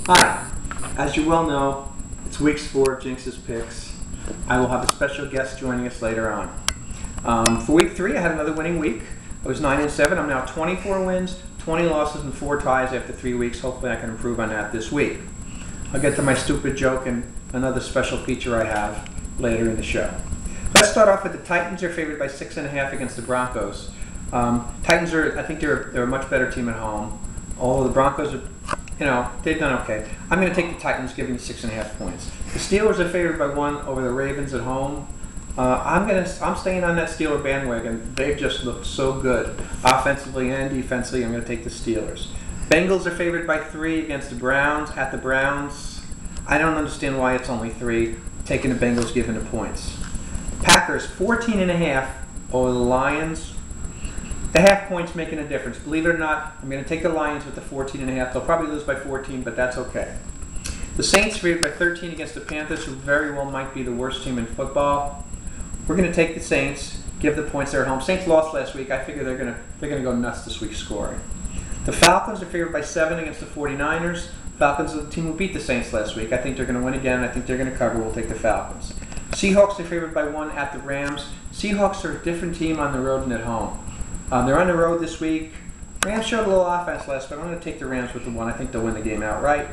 Hi, as you well know, it's week 4 of Jinx's Picks. I will have a special guest joining us later on. For week 3, I had another winning week. I was 9-7. I'm now 24 wins, 20 losses, and 4 ties after 3 weeks. Hopefully I can improve on that this week. I'll get to my stupid joke and another special feature I have later in the show. Let's start off with the Titans are favored by 6.5 against the Broncos. Titans are, I think they're a much better team at home. Although the Broncos are, they've done okay. I'm going to take the Titans, giving 6.5 points. The Steelers are favored by 1 over the Ravens at home. I'm staying on that Steeler bandwagon. They've just looked so good, offensively and defensively. I'm going to take the Steelers. Bengals are favored by 3 against the Browns at the Browns. I don't understand why it's only 3. Taking the Bengals, giving the points. Packers 14.5 over the Lions. The half point's making a difference. Believe it or not, I'm going to take the Lions with the 14.5. They'll probably lose by 14, but that's okay. The Saints favored by 13 against the Panthers, who very well might be the worst team in football. We're going to take the Saints, give the points there at home. Saints lost last week. I figure they're going to go nuts this week scoring. The Falcons are favored by 7 against the 49ers. Falcons are the team who beat the Saints last week. I think they're going to win again. I think they're going to cover. We'll take the Falcons. Seahawks are favored by 1 at the Rams. Seahawks are a different team on the road than at home. They're on the road this week. Rams showed a little offense last, but I'm going to take the Rams with the 1. I think they'll win the game outright.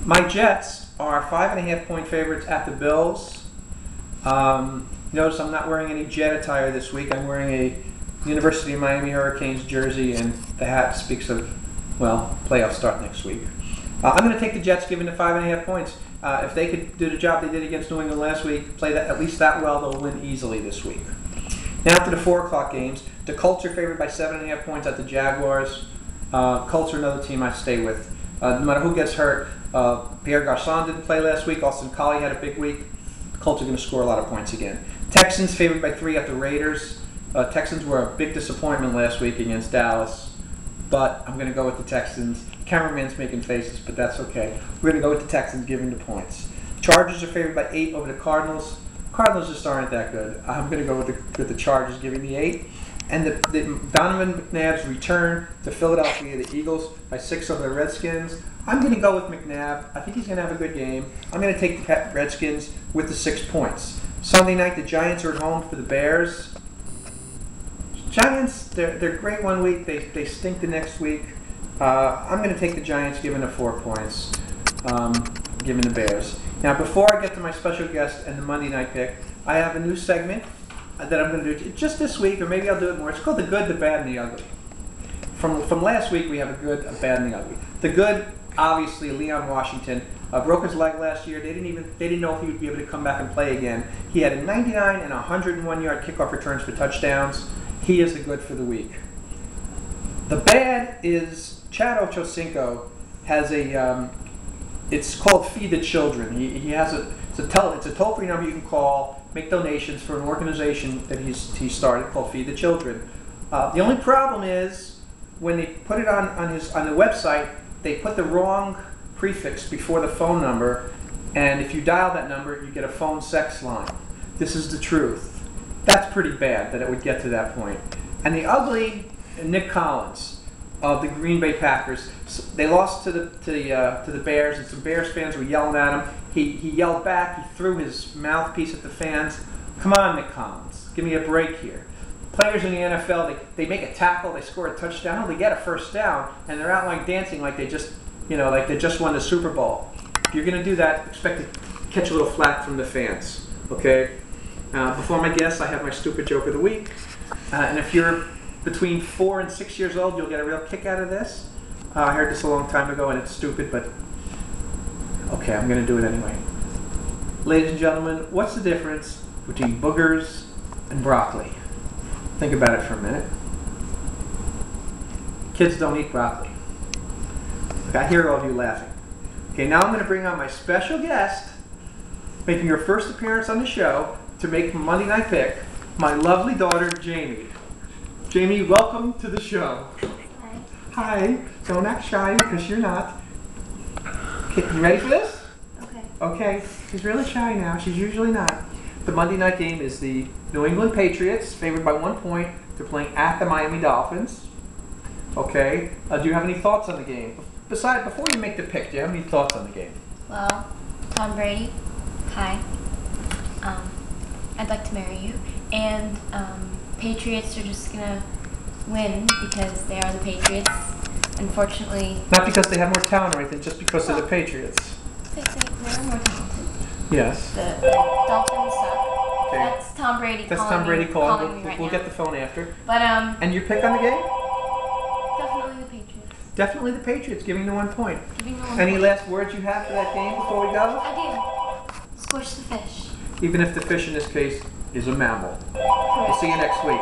My Jets are 5.5 point favorites at the Bills. Notice I'm not wearing any Jet attire this week. I'm wearing a University of Miami Hurricanes jersey, and the hat speaks of, well, playoffs start next week. I'm going to take the Jets, giving the 5.5 points. If they could do the job they did against New England last week, play that at least that well, they'll win easily this week. Now to the 4 o'clock games. The Colts are favored by 7.5 points at the Jaguars. Colts are another team I stay with. No matter who gets hurt, Pierre Garçon didn't play last week. Austin Collie had a big week. The Colts are going to score a lot of points again. Texans favored by 3 at the Raiders. Texans were a big disappointment last week against Dallas, but I'm going to go with the Texans. Cameraman's making faces, but that's okay. We're going to go with the Texans, giving the points. Chargers are favored by 8 over the Cardinals. Cardinals just aren't that good. I'm going to go with the Chargers, giving the 8. And the Donovan McNabb's return to Philadelphia, the Eagles, by 6 over the Redskins. I'm going to go with McNabb. I think he's going to have a good game. I'm going to take the Redskins with the 6 points. Sunday night, the Giants are at home for the Bears. Giants, they're great one week. They stink the next week. I'm going to take the Giants, giving the 4 points, giving the Bears. Now, before I get to my special guest and the Monday night pick, I have a new segment that I'm going to do just this week, or maybe I'll do it more. It's called The Good, the Bad, and the Ugly. From last week, we have a good, a bad, and the ugly. The good, obviously, Leon Washington broke his leg last year. They didn't know if he would be able to come back and play again. He had a 99 and 101-yard kickoff returns for touchdowns. He is the good for the week. The bad is Chad Ochocinco has a. It's called Feed the Children. He has it's a toll-free number you can call, make donations for an organization that he started called Feed the Children. The only problem is when they put it on the website, they put the wrong prefix before the phone number, and if you dial that number, you get a phone sex line. This is the truth. That's pretty bad that it would get to that point. And the ugly, Nick Collins of the Green Bay Packers. They lost to the Bears, and some Bears fans were yelling at him. He yelled back. He threw his mouthpiece at the fans. Come on, Nick Collins, give me a break here. Players in the NFL, they make a tackle, they score a touchdown, they get a first down, and they're out like dancing like they just won the Super Bowl. If you're going to do that, expect to catch a little flack from the fans. Okay. Before my guests, I have my stupid joke of the week, and if you're between 4 and 6 years old, you'll get a real kick out of this. I heard this a long time ago, and it's stupid, but okay, I'm going to do it anyway. Ladies and gentlemen, what's the difference between boogers and broccoli? Think about it for a minute. Kids don't eat broccoli. Okay, I hear all of you laughing. Okay, now I'm going to bring on my special guest, making her first appearance on the show to make Monday Night Pick, my lovely daughter, Jamie. Jamie, welcome to the show. Hi. Hi. Don't act shy, because you're not. Okay, you ready for this? Okay. Okay. She's really shy now. She's usually not. The Monday night game is the New England Patriots, favored by 1 point. They're playing at the Miami Dolphins. Okay. Do you have any thoughts on the game before you make the pick, do you have any thoughts on the game? Well, Tom Brady, hi. I'd like to marry you. And Patriots are just gonna win because they are the Patriots. Unfortunately, Not because they have more talent or anything, just because they're the Patriots. they're more talented. Yes. The Dolphins suck. Okay. That's Tom Brady. That's calling Tom Brady me, calling. me right We'll now. get the phone after. But And your pick on the game? definitely the Patriots. Definitely the Patriots, giving the 1 point. Giving the one Any point. last words you have for that game before we go? I do. Squish the fish. Even if the fish in this case is a mammal. We'll Correct. see you next week.